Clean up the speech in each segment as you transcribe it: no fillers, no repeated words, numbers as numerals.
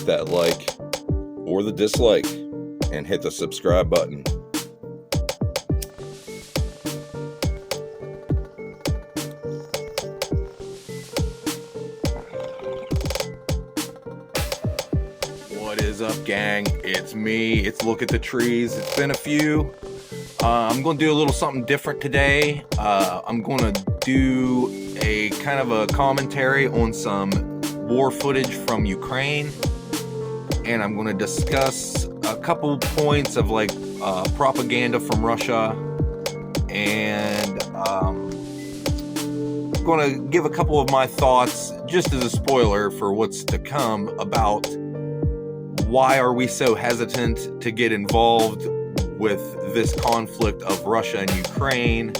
hit that like or the dislike and hit the subscribe button. What is up, gang? It's me. It's Look at the Trees. It's been a few. I'm going to do a little something different today. I'm going to do a kind of a commentary on some war footage from Ukraine. And I'm going to discuss a couple points of like propaganda from Russia. And I'm going to give a couple of my thoughts, just as a spoiler for what's to come, about why are we so hesitant to get involved with this conflict of Russia and Ukraine,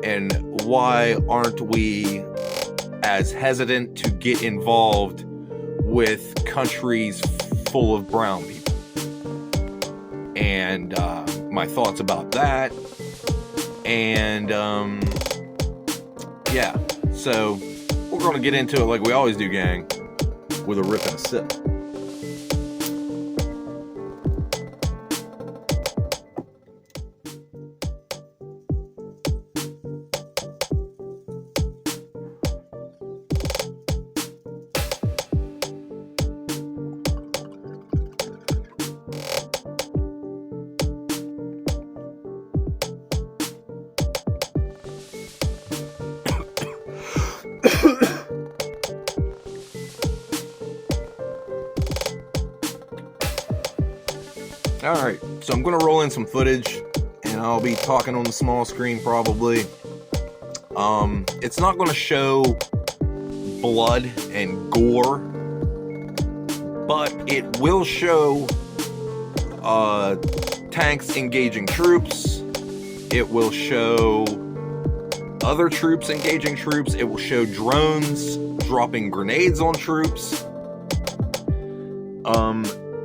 and why aren't we as hesitant to get involved with countries full of brown people, and my thoughts about that. And yeah, so we're going to get into it like we always do, gang, with a rip and a sip. Alright, so I'm going to roll in some footage, and I'll be talking on the small screen probably. It's not going to show blood and gore, but it will show tanks engaging troops. It will show other troops engaging troops. It will show drones dropping grenades on troops.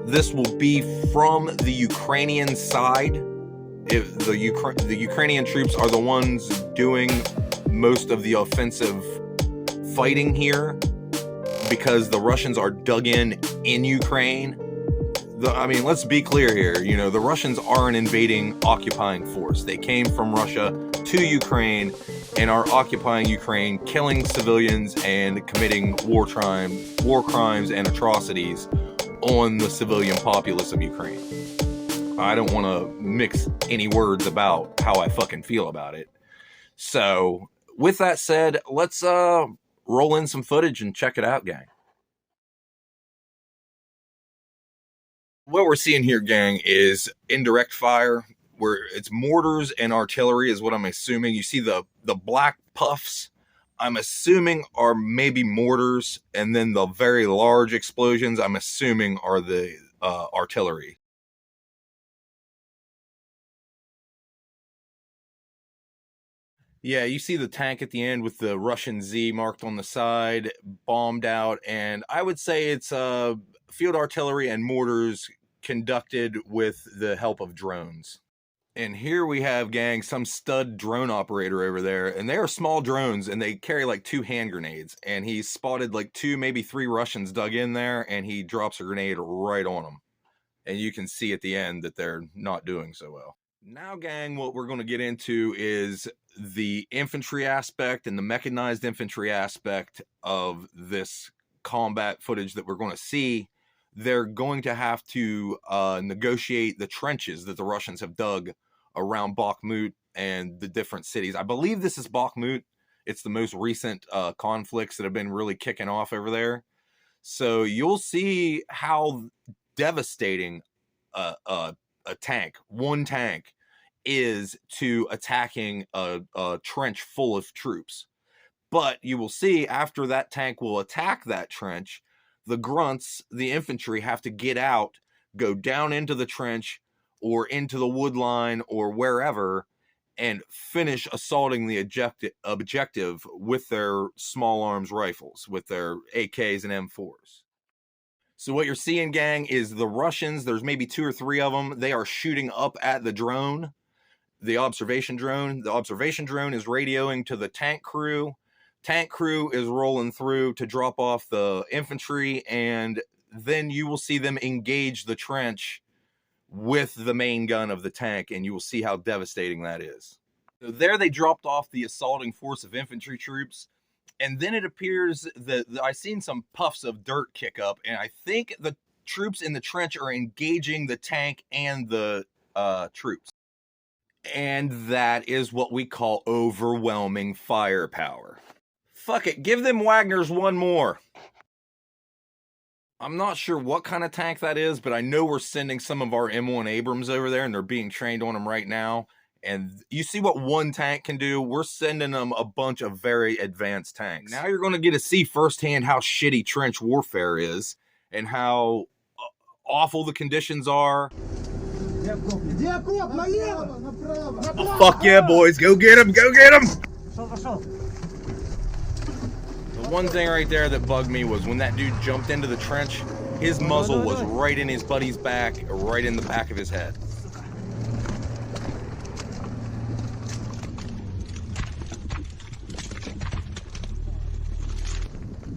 This will be from the Ukrainian side. If the Ukrainian troops are the ones doing most of the offensive fighting here, because the Russians are dug in Ukraine. I mean, let's be clear here. You know, the Russians are an invading, occupying force. They came from Russia to Ukraine and are occupying Ukraine, killing civilians and committing war crimes and atrocities on the civilian populace of Ukraine. I don't want to mix any words about how I fucking feel about it. So, with that said, let's roll in some footage and check it out, gang. What we're seeing here, gang, is indirect fire, where it's mortars and artillery is what I'm assuming. You see the black puffs, I'm assuming are maybe mortars, and then the very large explosions, I'm assuming are the artillery. Yeah, you see the tank at the end with the Russian Z marked on the side, bombed out, and I would say it's field artillery and mortars conducted with the help of drones. And here we have, gang, some stud drone operator over there, and they are small drones, and they carry like 2 hand grenades, and he spotted like 2, maybe 3 Russians dug in there, and he drops a grenade right on them. And you can see at the end that they're not doing so well. Now, gang, what we're going to get into is the infantry aspect and the mechanized infantry aspect of this combat footage that we're going to see. They're going to have to negotiate the trenches that the Russians have dug around Bakhmut and the different cities. I believe this is Bakhmut. It's the most recent conflicts that have been really kicking off over there. So you'll see how devastating a tank, one tank, is to attacking a trench full of troops. But you will see after that tank will attack that trench, the grunts, the infantry, have to get out, go down into the trench or into the wood line or wherever, and finish assaulting the objective with their small arms rifles, with their AKs and M4s. So what you're seeing, gang, is the Russians, there's maybe 2 or 3 of them, they are shooting up at the drone, the observation drone. The observation drone is radioing to the tank crew. Tank crew is rolling through to drop off the infantry, and then you will see them engage the trench with the main gun of the tank, and you will see how devastating that is. So there they dropped off the assaulting force of infantry troops, and then it appears that I've seen some puffs of dirt kick up, and I think the troops in the trench are engaging the tank and the troops. And that is what we call overwhelming firepower. Fuck it, give them Wagners one more. I'm not sure what kind of tank that is, but I know we're sending some of our M1 Abrams over there, and they're being trained on them right now. And you see what one tank can do? We're sending them a bunch of very advanced tanks. Now you're going to get to see firsthand how shitty trench warfare is and how awful the conditions are. Oh, fuck yeah, boys. Go get him. Go get him. The one thing right there that bugged me was when that dude jumped into the trench, his muzzle was right in his buddy's back, right in the back of his head.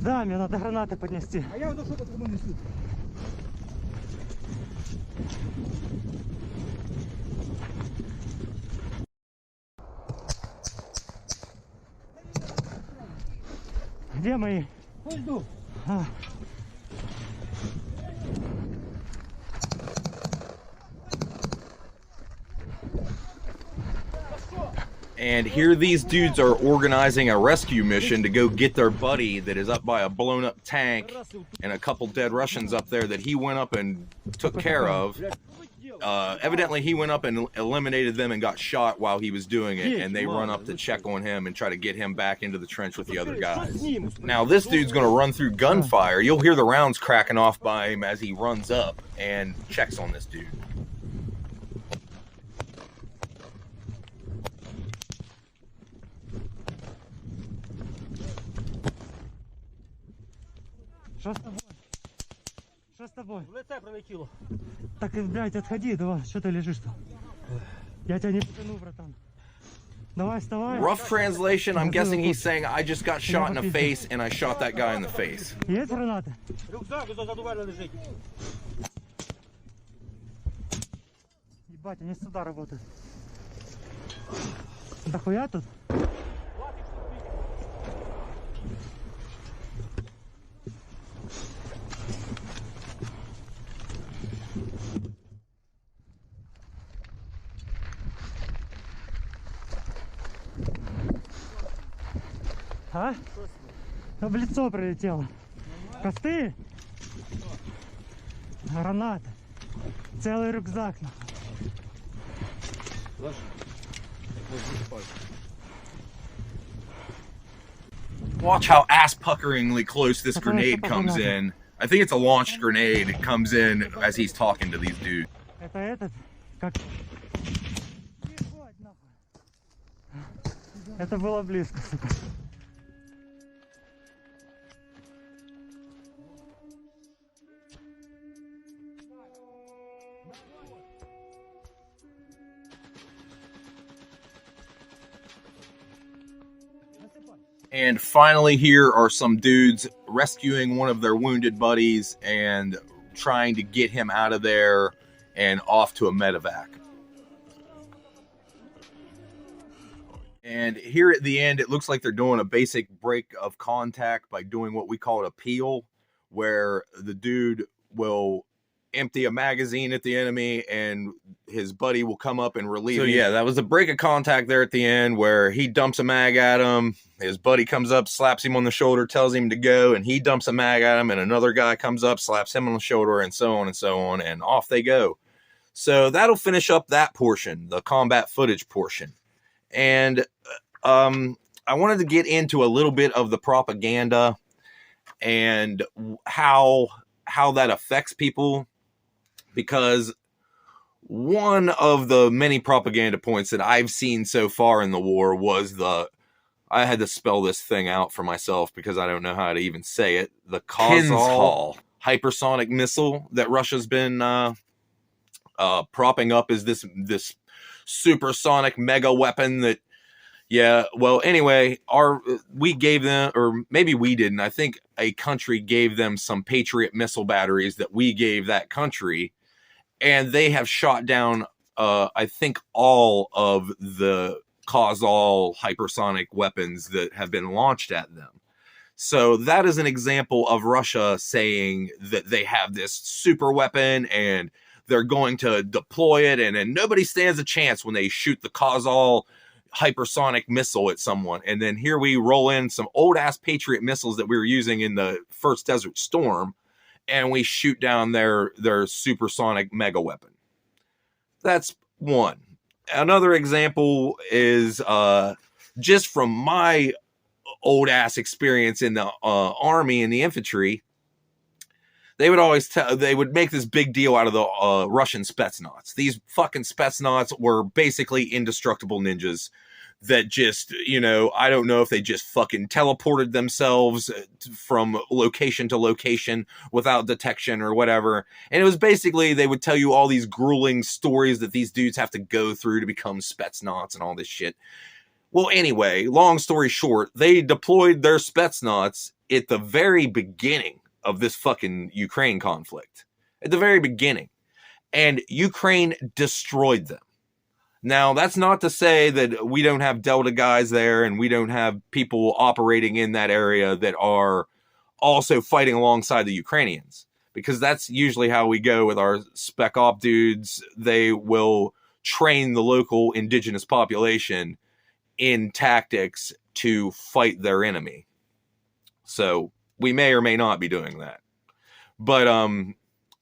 Да, мне надо гранаты поднести. А я вот что-то несу. Где мои? Пойду. And here these dudes are organizing a rescue mission to go get their buddy that is up by a blown up tank and a couple dead Russians up there that he went up and took care of. Evidently he went up and eliminated them and got shot while he was doing it, and they run up to check on him and try to get him back into the trench with the other guys. Now this dude's gonna run through gunfire. You'll hear the rounds cracking off by him as he runs up and checks on this dude. Что с тобой? Что с тобой? В лице пролетело. Так, блядь, отходи, давай, что ты лежишь-то? Я тебя не потяну, братан. Давай, вставай. Rough translation, I'm guessing he's saying, I just got shot in the face and I shot that guy in the face. Есть гранаты? Рюкзак за дверью лежит. Ебать, они сюда работают. Да хуя тут? А? Да в лицо прилетело. Косты? Гранаты. Целый рюкзак. Watch how ass-puckeringly close this grenade comes in. I think it's a launched grenade. It comes in as he's talking to these dudes. Это этот, как... Это было близко, сука. And finally, here are some dudes rescuing one of their wounded buddies and trying to get him out of there and off to a medevac. And here at the end, it looks like they're doing a basic break of contact by doing what we call a peel, where the dude will empty a magazine at the enemy and his buddy will come up and relieve him. So yeah, that was a break of contact there at the end where he dumps a mag at him. His buddy comes up, slaps him on the shoulder, tells him to go, and he dumps a mag at him, and another guy comes up, slaps him on the shoulder, and so on, and off they go. So that'll finish up that portion, the combat footage portion. And I wanted to get into a little bit of the propaganda and how that affects people, because one of the many propaganda points that I've seen so far in the war was I had to spell this thing out for myself because I don't know how to even say it. The Kozhal hypersonic missile that Russia's been propping up as this supersonic mega weapon that Yeah, well, anyway, we gave them, or maybe we didn't. I think a country gave them some Patriot missile batteries that we gave that country, and they have shot down, I think, all of the causal hypersonic weapons that have been launched at them. So that is an example of Russia saying that they have this super weapon and they're going to deploy it, and nobody stands a chance when they shoot the causal hypersonic missile at someone. And then here we roll in some old ass Patriot missiles that we were using in the first Desert Storm, and we shoot down their supersonic mega weapon. That's one. Another example is just from my old ass experience in the army and the infantry. They would make this big deal out of the Russian Spetsnaz. These fucking Spetsnaz were basically indestructible ninjas that just, I don't know if they just fucking teleported themselves from location to location without detection or whatever. And it was basically, they would tell you all these grueling stories that these dudes have to go through to become Spetsnaz and all this shit. Well, anyway, long story short, they deployed their Spetsnaz at the very beginning of this fucking Ukraine conflict. At the very beginning. And Ukraine destroyed them. Now, that's not to say that we don't have Delta guys there and we don't have people operating in that area that are also fighting alongside the Ukrainians. Because that's usually how we go with our spec op dudes. They will train the local indigenous population in tactics to fight their enemy. So we may or may not be doing that. But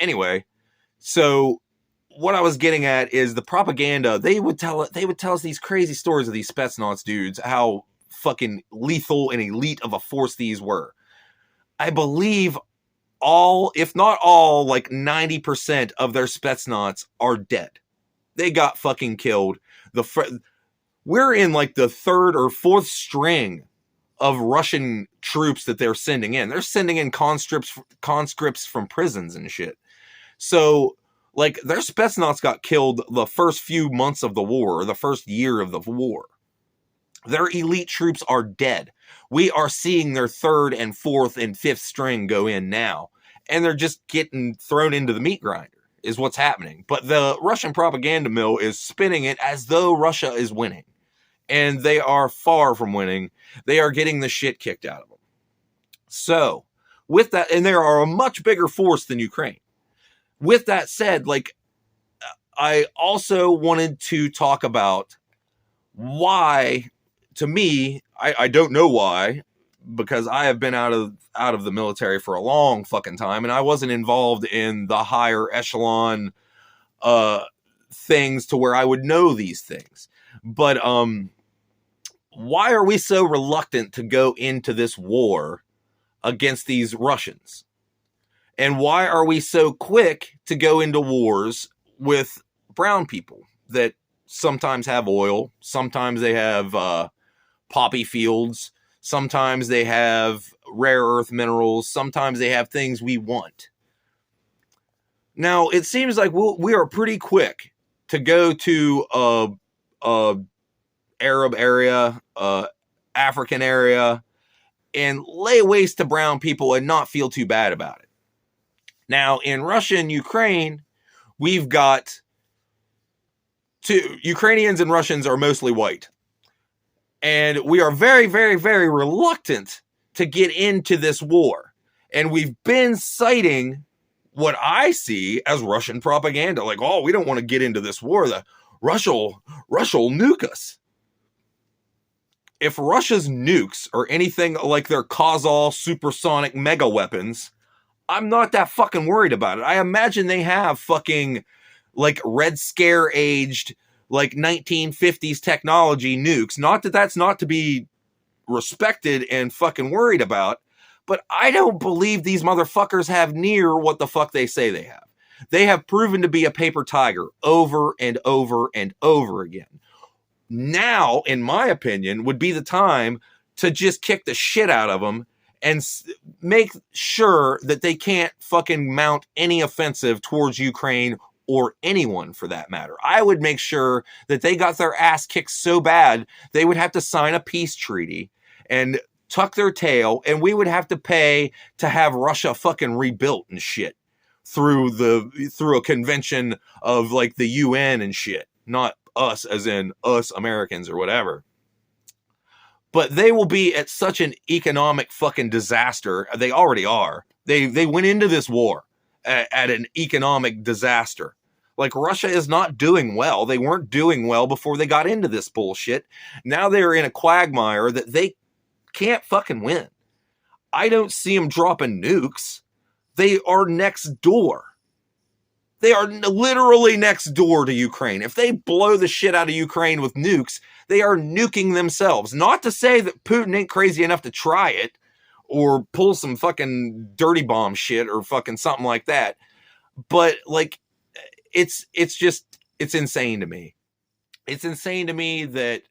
anyway, so what I was getting at is the propaganda. They would tell us these crazy stories of these Spetsnaz dudes, how fucking lethal and elite of a force these were. I believe all, if not all, like 90% of their Spetsnaz are dead. They got fucking killed. We're in like the third or fourth string of Russian troops that they're sending in. They're sending in conscripts from prisons and shit. So, like, their Spetsnaz got killed the first few months of the war, or the first year of the war. Their elite troops are dead. We are seeing their third and fourth and fifth string go in now. And they're just getting thrown into the meat grinder, is what's happening. But the Russian propaganda mill is spinning it as though Russia is winning. And they are far from winning. They are getting the shit kicked out of them. So, with that, and they are a much bigger force than Ukraine. With that said, like, I also wanted to talk about why, to me, I don't know why, because I have been out of the military for a long fucking time, and I wasn't involved in the higher echelon things to where I would know these things. But why are we so reluctant to go into this war against these Russians? And why are we so quick to go into wars with brown people that sometimes have oil, sometimes they have poppy fields, sometimes they have rare earth minerals, sometimes they have things we want? Now, it seems like we are pretty quick to go to a Arab area, African area, and lay waste to brown people and not feel too bad about it. Now, in Russia and Ukraine, we've got Ukrainians and Russians are mostly white. And we are very, very, very reluctant to get into this war. And we've been citing what I see as Russian propaganda. Like, oh, we don't want to get into this war. Russia will nuke us. If Russia's nukes are anything like their causal supersonic mega weapons, I'm not that fucking worried about it. I imagine they have fucking like Red Scare aged like 1950s technology nukes. Not that that's not to be respected and fucking worried about, but I don't believe these motherfuckers have near what the fuck they say they have. They have proven to be a paper tiger over and over and over again. Now, in my opinion, would be the time to just kick the shit out of them and make sure that they can't fucking mount any offensive towards Ukraine or anyone for that matter. I would make sure that they got their ass kicked so bad they would have to sign a peace treaty and tuck their tail, and we would have to pay to have Russia fucking rebuilt and shit through a convention of like the UN and shit, not us as in us Americans or whatever. But they will be at such an economic fucking disaster. They already are. They went into this war at an economic disaster. Like, Russia is not doing well. They weren't doing well before they got into this bullshit. Now they're in a quagmire that they can't fucking win. I don't see them dropping nukes. They are next door. They are literally next door to Ukraine. If they blow the shit out of Ukraine with nukes, they are nuking themselves. Not to say that Putin ain't crazy enough to try it or pull some fucking dirty bomb shit or fucking something like that. But like, it's insane to me. It's insane to me that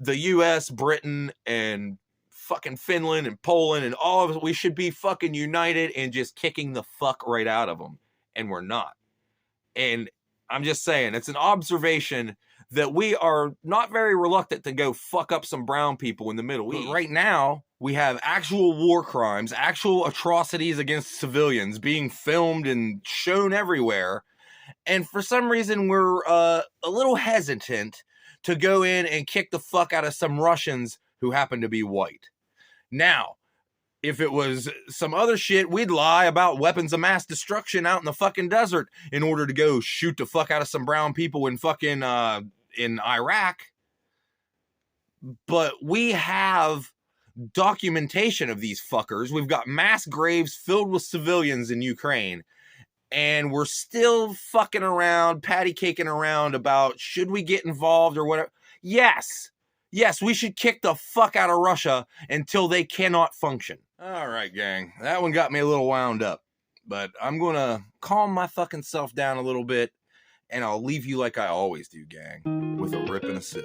the US, Britain, and fucking Finland and Poland and all of us, we should be fucking united and just kicking the fuck right out of them. And we're not. And I'm just saying, it's an observation that we are not very reluctant to go fuck up some brown people in the Middle East. But right now, we have actual war crimes, actual atrocities against civilians being filmed and shown everywhere. And for some reason, we're a little hesitant to go in and kick the fuck out of some Russians who happen to be white. Now, if it was some other shit, we'd lie about weapons of mass destruction out in the fucking desert in order to go shoot the fuck out of some brown people in fucking in Iraq. But we have documentation of these fuckers. We've got mass graves filled with civilians in Ukraine. And we're still fucking around, patty caking around about should we get involved or whatever. Yes, we should kick the fuck out of Russia until they cannot function. All right, gang. That one got me a little wound up. But I'm going to calm my fucking self down a little bit, and I'll leave you like I always do, gang, with a rip and a sip.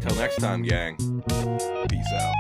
Till next time, gang. Peace out.